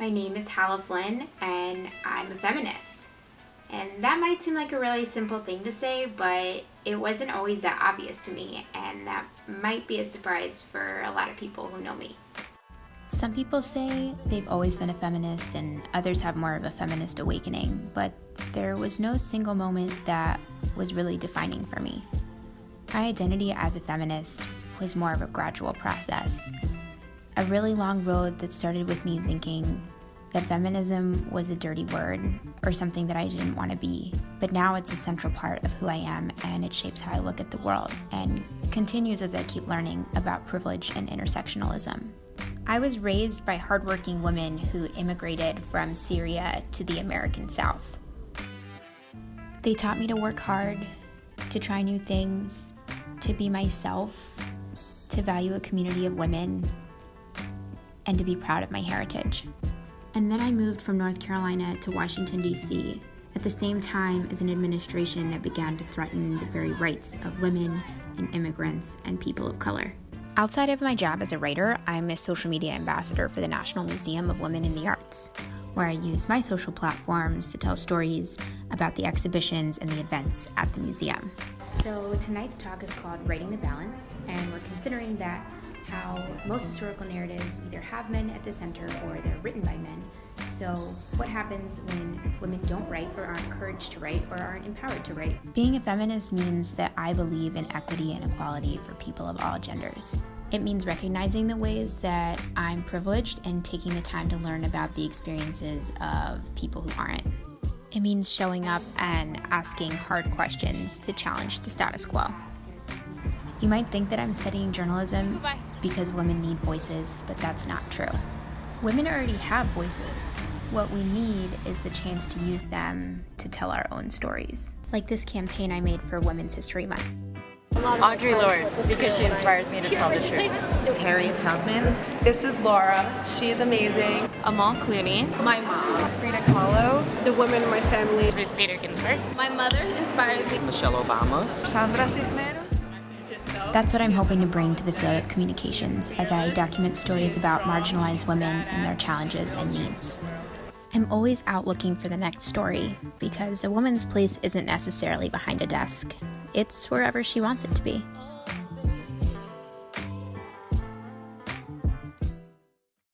My name is Halah Flynn, and I'm a feminist. And that might seem like a really simple thing to say, but it wasn't always that obvious to me, and that might be a surprise for a lot of people who know me. Some people say they've always been a feminist and others have more of a feminist awakening, but there was no single moment that was really defining for me. My identity as a feminist was more of a gradual process. A really long road that started with me thinking that feminism was a dirty word or something that I didn't want to be, but now it's a central part of who I am and it shapes how I look at the world and continues as I keep learning about privilege and intersectionalism. I was raised by hardworking women who immigrated from Syria to the American South. They taught me to work hard, to try new things, to be myself, to value a community of women, and to be proud of my heritage. And then I moved from North Carolina to Washington, D.C. at the same time as an administration that began to threaten the very rights of women and immigrants and people of color. Outside of my job as a writer, I'm a social media ambassador for the National Museum of Women in the Arts, where I use my social platforms to tell stories about the exhibitions and the events at the museum. So tonight's talk is called Writing the Balance, and we're considering that how most historical narratives either have men at the center or they're written by men. So what happens when women don't write or aren't encouraged to write or aren't empowered to write? Being a feminist means that I believe in equity and equality for people of all genders. It means recognizing the ways that I'm privileged and taking the time to learn about the experiences of people who aren't. It means showing up and asking hard questions to challenge the status quo. You might think that I'm studying journalism because women need voices, but that's not true. Women already have voices. What we need is the chance to use them to tell our own stories. Like this campaign I made for Women's History Month. Audre Lorde, because she inspires me to tell the truth. Harriet Tubman. This is Laura. She's amazing. Amal Clooney. My mom, Frida Kahlo. The women in my family. Ruth Bader Ginsburg. My mother inspires me. Michelle Obama. Sandra Cisneros. That's what I'm hoping to bring to the field of communications as I document stories about marginalized women and their challenges and needs. I'm always out looking for the next story because a woman's place isn't necessarily behind a desk. It's wherever she wants it to be.